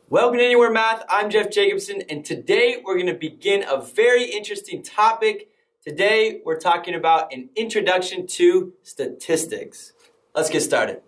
Welcome to Anywhere Math. I'm Jeff Jacobson, and today we're going to begin a very interesting topic. Today we're talking about an introduction to statistics. Let's get started.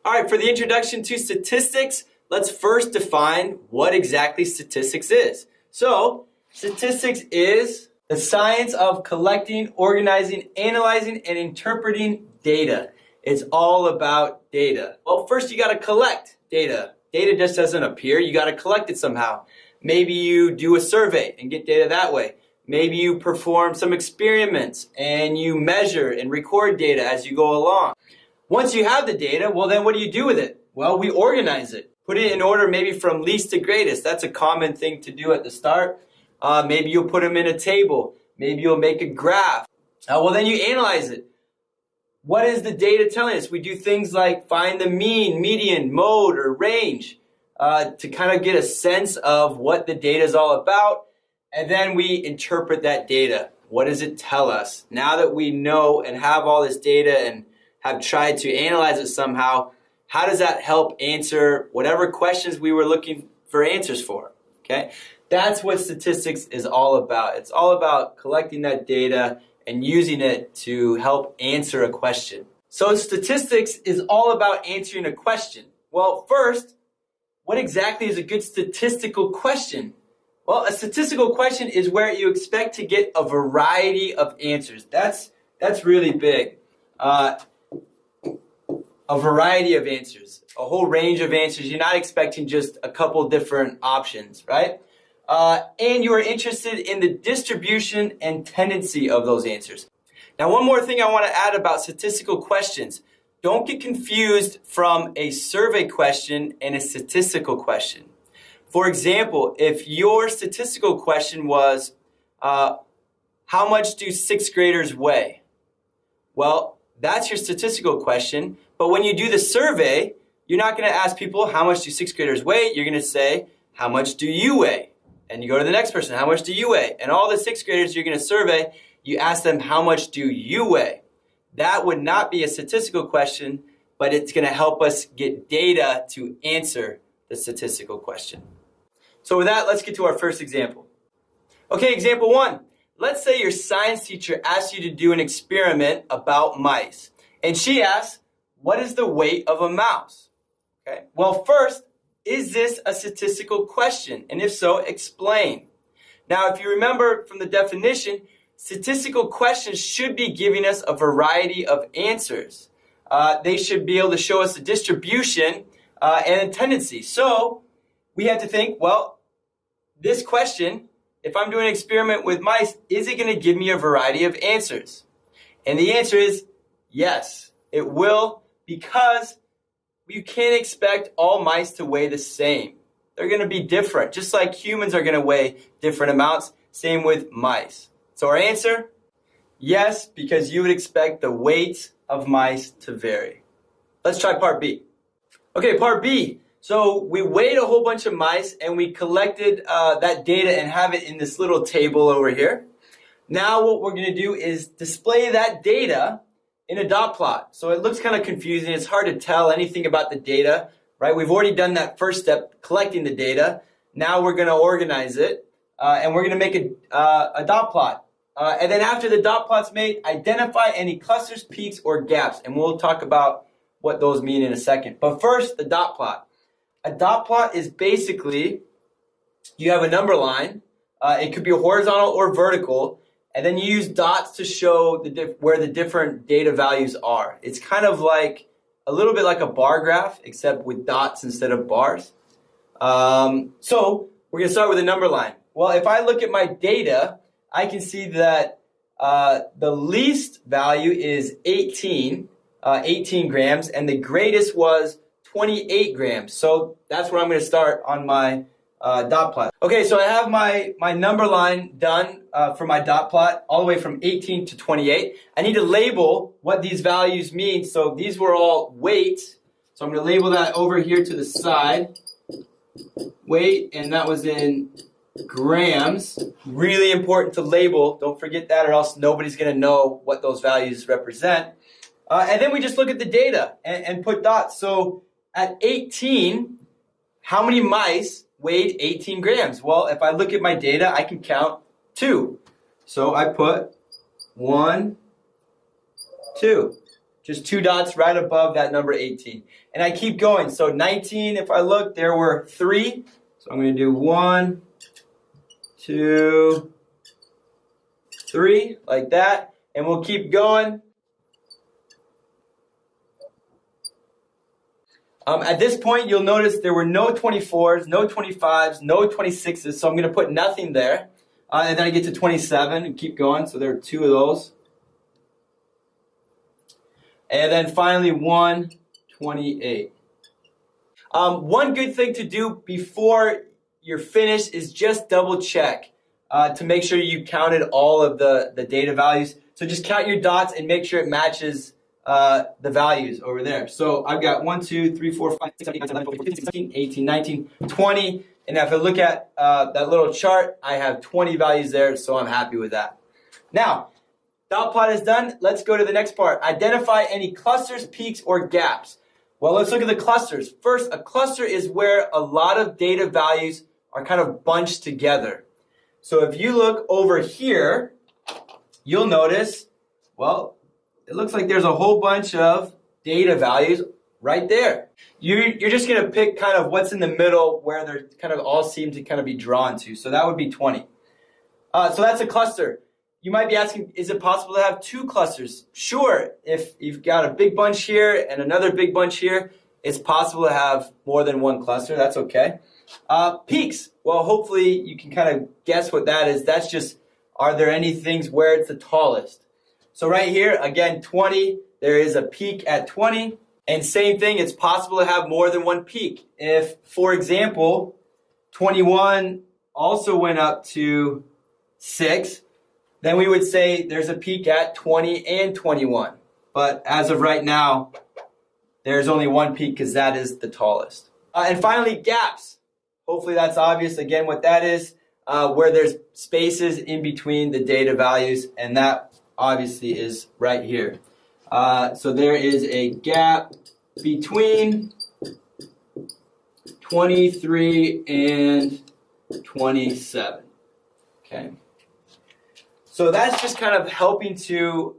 All right, for the introduction to statistics, let's first define what exactly statistics is. So, statistics is the science of collecting, organizing, analyzing, and interpreting data. It's all about data. Well, first you got to collect data. Data just doesn't appear. You got to collect it somehow. Maybe you do a survey and get data that way. Maybe you perform some experiments and you measure and record data as you go along. Once you have the data, well then what do you do with it? Well, we organize it. Put it in order maybe from least to greatest. That's a common thing to do at the start. Maybe you'll put them in a table. Maybe you'll make a graph. Well, then you analyze it. What is the data telling us? We do things like find the mean, median, mode, or range to kind of get a sense of what the data is all about. And then we interpret that data. What does it tell us? Now that we know and have all this data and have tried to analyze it somehow, how does that help answer whatever questions we were looking for answers for? Okay, that's what statistics is all about. It's all about collecting that data and using it to help answer a question. So statistics is all about answering a question. Well, first, what exactly is a good statistical question? Well, a statistical question is where you expect to get a variety of answers. That's really big. A variety of answers, a whole range of answers. You're not expecting just a couple different options, right? And you are interested in the distribution and tendency of those answers. Now, one more thing I want to add about statistical questions. Don't get confused from a survey question and a statistical question. For example, if your statistical question was, how much do sixth graders weigh? Well, that's your statistical question. But when you do the survey, you're not going to ask people, how much do sixth graders weigh? You're going to say, how much do you weigh? And you go to the next person, how much do you weigh? And all the sixth graders you're going to survey, you ask them, how much do you weigh? That would not be a statistical question, but it's going to help us get data to answer the statistical question. So with that, let's get to our first example. Okay, example one. Let's say your science teacher asks you to do an experiment about mice. And she asks, what is the weight of a mouse? Okay. Well, first, is this a statistical question? And if so, explain. Now, if you remember from the definition, statistical questions should be giving us a variety of answers. They should be able to show us the distribution and a tendency. So we have to think, well, this question, if I'm doing an experiment with mice, is it going to give me a variety of answers? And the answer is yes, it will, because you can't expect all mice to weigh the same. They're going to be different, just like humans are going to weigh different amounts. Same with mice. So our answer, yes, because you would expect the weight of mice to vary. Let's try part B. Okay, part B. So we weighed a whole bunch of mice and we collected that data and have it in this little table over here. Now what we're going to do is display that data in a dot plot. So it looks kind of confusing. It's hard to tell anything about the data, right? We've already done that first step, collecting the data. Now we're going to organize it and we're going to make a dot plot. And then after the dot plot's made, identify any clusters, peaks, or gaps. And we'll talk about what those mean in a second. But first, the dot plot. A dot plot is basically, you have a number line. It could be horizontal or vertical. And then you use dots to show where the different data values are. It's kind of like a little bit like a bar graph, except with dots instead of bars. So we're going to start with a number line. Well, if I look at my data, I can see that the least value is 18 grams, and the greatest was 28 grams. So that's where I'm going to start on my dot plot. Okay, so I have my number line done for my dot plot all the way from 18 to 28. I need to label what these values mean. So these were all weight So I'm going to label that over here to the side. Weight, and that was in grams. Really important to label. Don't forget that, or else nobody's going to know what those values represent. And then we just look at the data and put dots. So at 18, how many mice weighed 18 grams? Well, if I look at my data, I can count 2. So I put 1, 2. Just 2 dots right above that number 18. And I keep going. So 19, if I look, there were 3. So I'm going to do 1, 2, 3, like that. And we'll keep going. At this point, you'll notice there were no 24s, no 25s, no 26s. So I'm going to put nothing there. And then I get to 27 and keep going. So there are 2 of those. And then finally 128. One good thing to do before you're finished is just double check to make sure you counted all of the data values. So just count your dots and make sure it matches the values over there. So I've got 1, 2, 3, 4, 5, 6, 7, 8, 9, 10, 11, 12, 13, 14, 15, 16, 18, 19, 20. And if I look at that little chart, I have 20 values there, so I'm happy with that. Now, dot plot is done. Let's go to the next part. Identify any clusters, peaks, or gaps. Well, let's look at the clusters. First, a cluster is where a lot of data values are kind of bunched together. So if you look over here, you'll notice, well, it looks like there's a whole bunch of data values right there. You're just going to pick kind of what's in the middle where they kind of all seem to kind of be drawn to. So that would be 20. So that's a cluster. You might be asking, is it possible to have 2 clusters? Sure. If you've got a big bunch here and another big bunch here, it's possible to have more than 1 cluster. That's okay. Peaks. Well, hopefully you can kind of guess what that is. That's just, are there any things where it's the tallest? So right here, again, 20, there is a peak at 20. And same thing, it's possible to have more than 1 peak. If, for example, 21 also went up to 6, then we would say there's a peak at 20 and 21. But as of right now, there's only 1 peak because that is the tallest. And finally, gaps. Hopefully that's obvious, again, what that is, where there's spaces in between the data values, and that obviously is right here. So there is a gap between 23 and 27. Okay. So that's just kind of helping to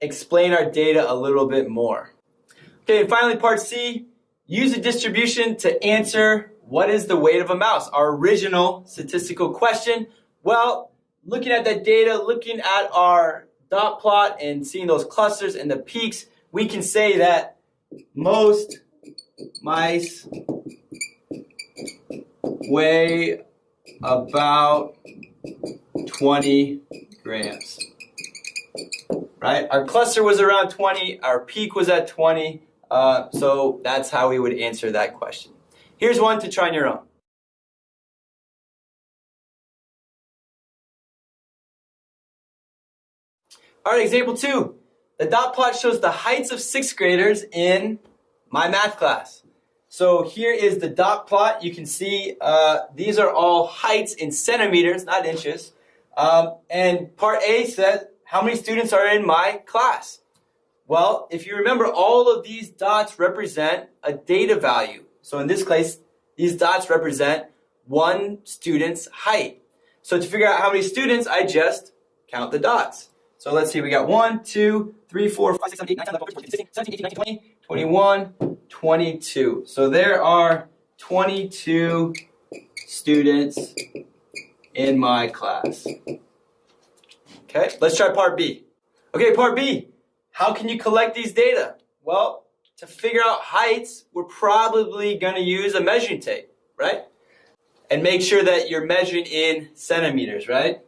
explain our data a little bit more. Okay, and finally part C, use a distribution to answer what is the weight of a mouse, our original statistical question. Well, looking at that data, looking at our dot plot and seeing those clusters and the peaks, we can say that most mice weigh about 20 grams. Right? Our cluster was around 20, our peak was at 20, so that's how we would answer that question. Here's one to try on your own. All right, example 2. The dot plot shows the heights of 6th graders in my math class. So here is the dot plot. You can see these are all heights in centimeters, not inches. And part A says, how many students are in my class? Well, if you remember, all of these dots represent a data value. So in this case, these dots represent 1 student's height. So to figure out how many students, I just count the dots. So let's see, we got 1, 2, 3, 4, 5, 6, 7, 8, 9, 10, 11, 12, 13, 15, 16, 17, 18, 19, 20, 21, 22. So there are 22 students in my class. Okay, let's try part B. Okay, part B. How can you collect these data? Well, to figure out heights, we're probably going to use a measuring tape, right? And make sure that you're measuring in centimeters, right?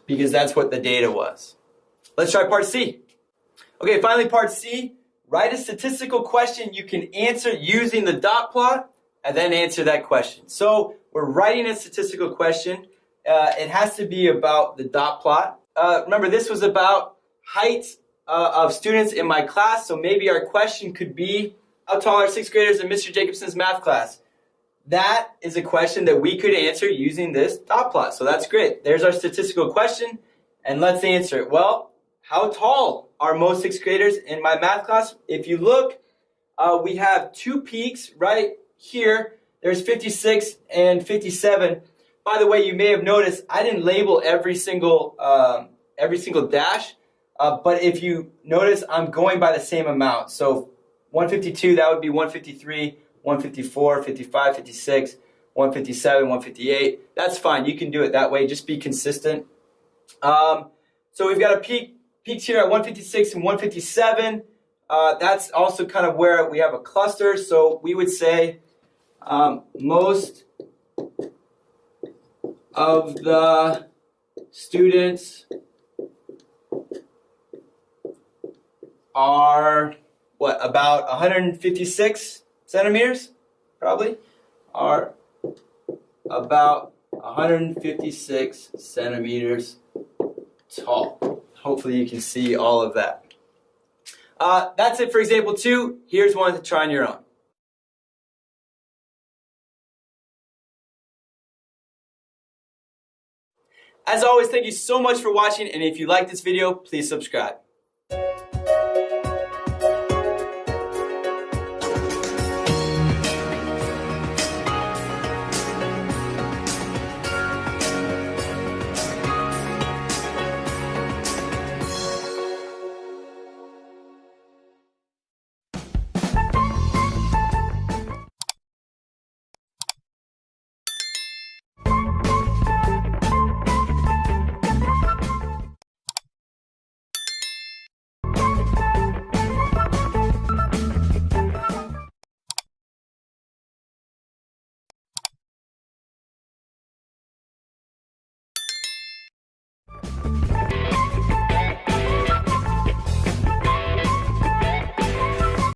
Because that's what the data was. Let's try part C. Okay, finally part C. Write a statistical question you can answer using the dot plot and then answer that question. So we're writing a statistical question. It has to be about the dot plot. Remember, this was about heights of students in my class. So maybe our question could be, how tall are sixth graders in Mr. Jacobson's math class? That is a question that we could answer using this dot plot. So that's great. There's our statistical question, and let's answer it. Well, how tall are most sixth graders in my math class? If you look, we have two peaks right here. There's 56 and 57. By the way, you may have noticed I didn't label every single dash, but if you notice, I'm going by the same amount. So 152, that would be 153, 154, 55, 56, 157, 158. That's fine. You can do it that way. Just be consistent. So we've got a peaks here at 156 and 157. That's also kind of where we have a cluster. So we would say most of the students are, about 156 centimeters, probably, are about 156 centimeters tall. Hopefully you can see all of that. That's it for example 2. Here's one to try on your own. As always, thank you so much for watching, and if you like this video, please subscribe.